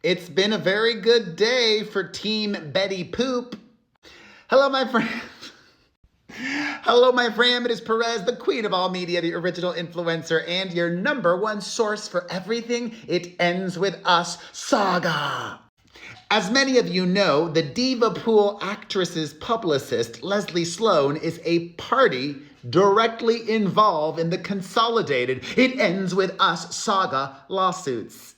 It's been a very good day for Team Betty Poop. Hello, my friend. Hello, my friend. It is Perez, the queen of all media, the original influencer, and your number one source for everything It Ends With Us saga. As many of you know, the Diva Pool actress's publicist, Leslie Sloan, is a party directly involved in the consolidated It Ends With Us saga lawsuits.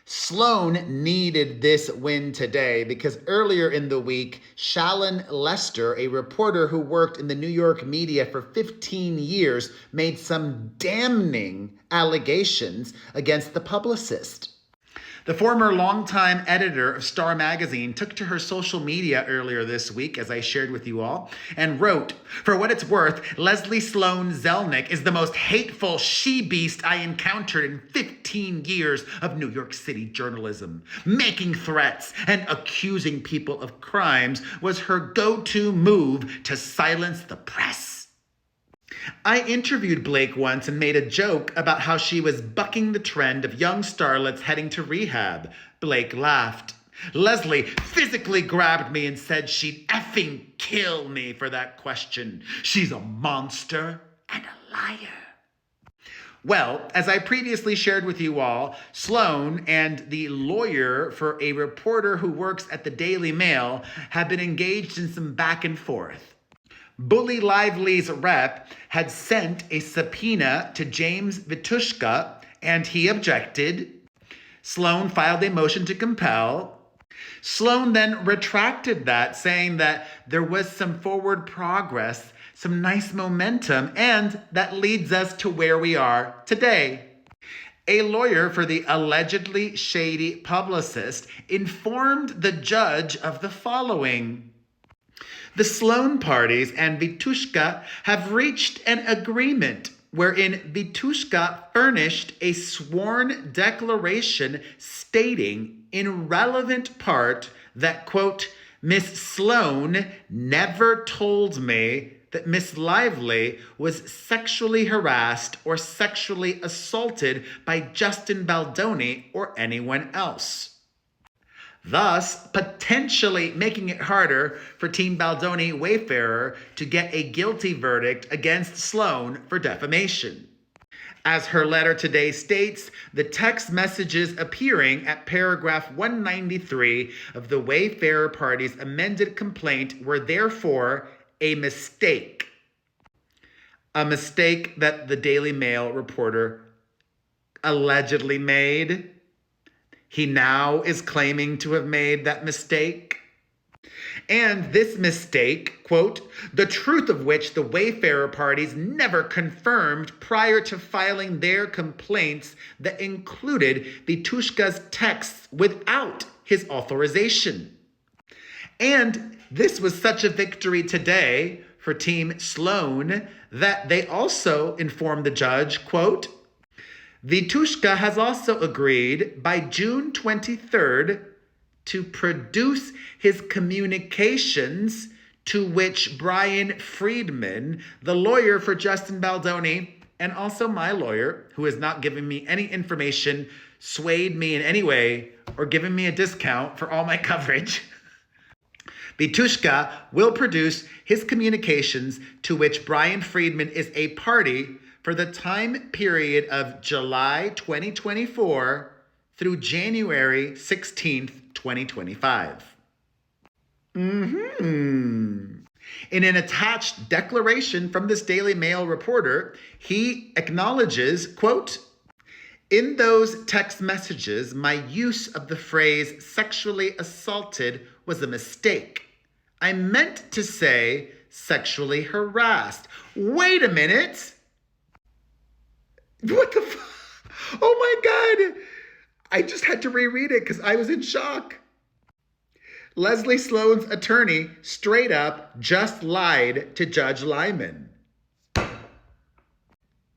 Sloan needed this win today because earlier in the week, Shalon Lester, a reporter who worked in the New York media for 15 years, made some damning allegations against the publicist. The former longtime editor of Star Magazine took to her social media earlier this week, as I shared with you all, and wrote, "For what it's worth, Leslie Sloan Zelnick is the most hateful she-beast I encountered in 15 years of New York City journalism. Making threats and accusing people of crimes was her go-to move to silence the press." I interviewed Blake once and made a joke about how she was bucking the trend of young starlets heading to rehab. Blake laughed. Leslie physically grabbed me and said she'd effing kill me for that question. She's a monster and a liar. Well, as I previously shared with you all, Sloan and the lawyer for a reporter who works at the Daily Mail have been engaged in some back and forth. Bully Lively's rep had sent a subpoena to James Vitushka, and he objected. Sloan filed a motion to compel. Sloan then retracted that, saying that there was some forward progress, some nice momentum, and that leads us to where we are today. A lawyer for the allegedly shady publicist informed the judge of the following. The Sloan parties and Vitushka have reached an agreement wherein Vitushka furnished a sworn declaration stating in relevant part that, quote, "Miss Sloan never told me that Miss Lively was sexually harassed or sexually assaulted by Justin Baldoni or anyone else," thus potentially making it harder for Team Baldoni Wayfarer to get a guilty verdict against Sloan for defamation. As her letter today states, the text messages appearing at paragraph 193 of the Wayfarer party's amended complaint were therefore a mistake. A mistake that the Daily Mail reporter allegedly made. He now is claiming to have made that mistake. And this mistake, quote, "the truth of which the Wayfarer parties never confirmed prior to filing their complaints that included Vitushka's texts without his authorization." And this was such a victory today for Team Sloan that they also informed the judge, quote, "Vitushka has also agreed by June 23rd to produce his communications to which Brian Friedman, the lawyer for Justin Baldoni, and also my lawyer, who has not given me any information, swayed me in any way, or given me a discount for all my coverage. Vitushka will produce his communications to which Brian Friedman is a party for the time period of July 2024 through January 16th, 2025. In an attached declaration from this Daily Mail reporter, he acknowledges, quote, "In those text messages, my use of the phrase sexually assaulted was a mistake. I meant to say sexually harassed." Wait a minute. What the fuck? Oh my God. I just had to reread it because I was in shock. Leslie Sloan's attorney straight up just lied to Judge Lyman.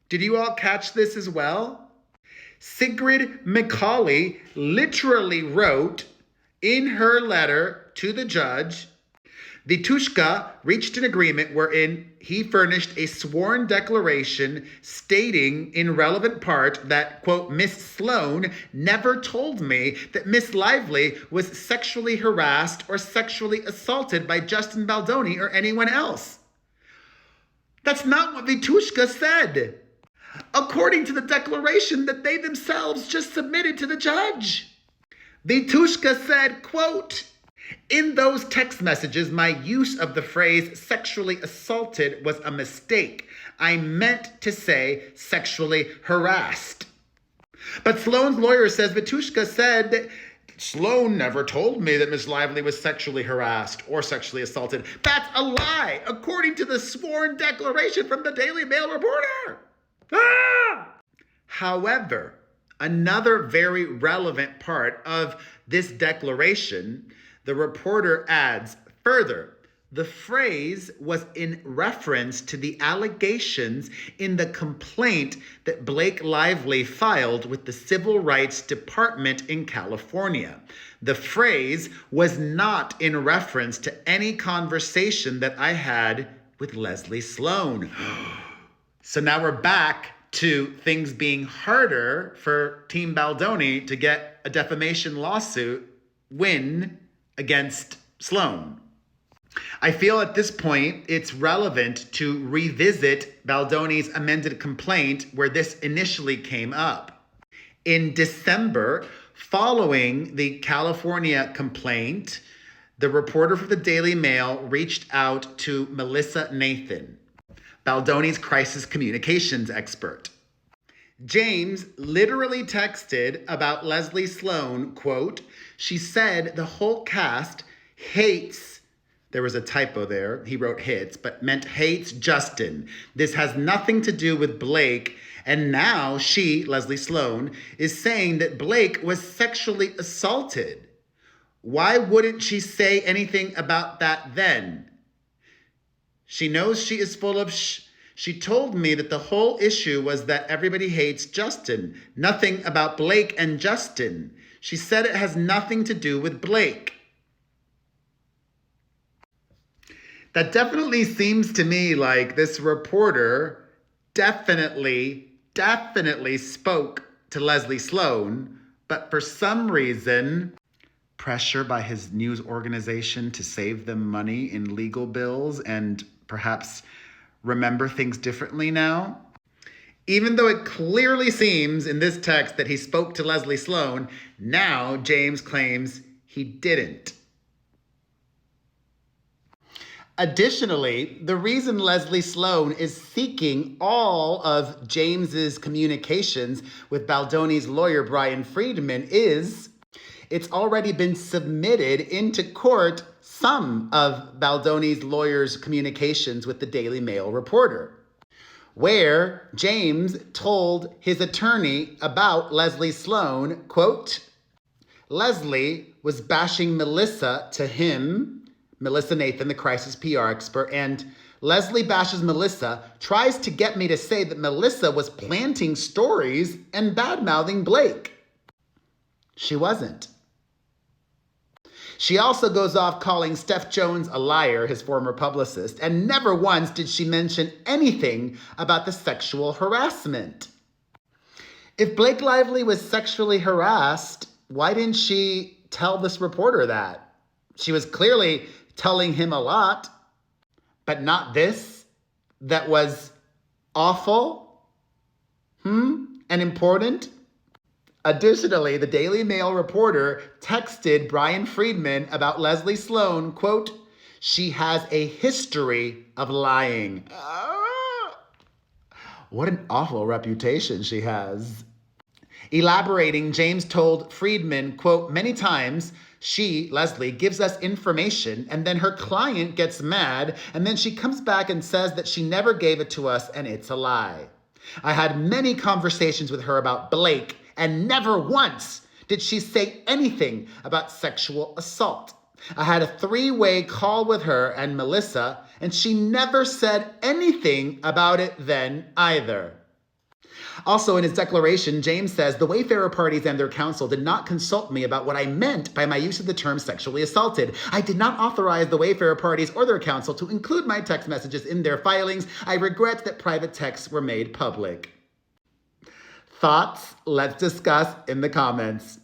Did you all catch this as well? Sigrid McCauley literally wrote in her letter to the judge, Vitushka reached an agreement wherein he furnished a sworn declaration stating in relevant part that, quote, Miss Sloan never told me that Miss Lively was sexually harassed or sexually assaulted by Justin Baldoni or anyone else. That's not what Vitushka said, according to the declaration that they themselves just submitted to the judge. Vitushka said, quote, in those text messages, my use of the phrase sexually assaulted was a mistake. I meant to say sexually harassed. But Sloan's lawyer says Vitushka said that Sloan never told me that Miss Lively was sexually harassed or sexually assaulted. That's a lie, according to the sworn declaration from the Daily Mail reporter. However, another very relevant part of this declaration, the reporter adds, further, the phrase was in reference to the allegations in the complaint that Blake Lively filed with the Civil Rights Department in California. The phrase was not in reference to any conversation that I had with Leslie Sloan. So now we're back to things being harder for Team Baldoni to get a defamation lawsuit win against Sloan. I feel at this point it's relevant to revisit Baldoni's amended complaint where this initially came up. In December, following the California complaint, the reporter for the Daily Mail reached out to Melissa Nathan, Baldoni's crisis communications expert. James literally texted about Leslie Sloan, quote, she said the whole cast hates, there was a typo there, he wrote hits, but meant hates Justin. This has nothing to do with Blake, and now she, Leslie Sloan, is saying that Blake was sexually assaulted. Why wouldn't she say anything about that then? She knows she is full of She told me that the whole issue was that everybody hates Justin. Nothing about Blake and Justin. She said it has nothing to do with Blake. That definitely seems to me like this reporter definitely spoke to Leslie Sloan, but for some reason, pressure by his news organization to save them money in legal bills and perhaps remember things differently now. Even though it clearly seems in this text that he spoke to Leslie Sloan, now James claims he didn't. Additionally, the reason Leslie Sloan is seeking all of James's communications with Baldoni's lawyer, Brian Friedman, is it's already been submitted into court some of Baldoni's lawyer's communications with the Daily Mail reporter, where James told his attorney about Leslie Sloan, quote, Leslie was bashing Melissa to him, Melissa Nathan, the crisis PR expert, and Leslie bashes Melissa, tries to get me to say that Melissa was planting stories and bad-mouthing Blake. She wasn't. She also goes off calling Steph Jones a liar, his former publicist, and never once did she mention anything about the sexual harassment. If Blake Lively was sexually harassed, why didn't she tell this reporter that? She was clearly telling him a lot, but not this, that was awful, and important. Additionally, the Daily Mail reporter texted Brian Friedman about Leslie Sloan, quote, she has a history of lying. What an awful reputation she has. Elaborating, James told Friedman, quote, many times she, Leslie, gives us information and then her client gets mad and then she comes back and says that she never gave it to us and it's a lie. I had many conversations with her about Blake and never once did she say anything about sexual assault. I had a 3-way call with her and Melissa, and she never said anything about it then either. Also, in his declaration, James says the Wayfarer parties and their counsel did not consult me about what I meant by my use of the term sexually assaulted. I did not authorize the Wayfarer parties or their counsel to include my text messages in their filings. I regret that private texts were made public. Thoughts? Let's discuss in the comments.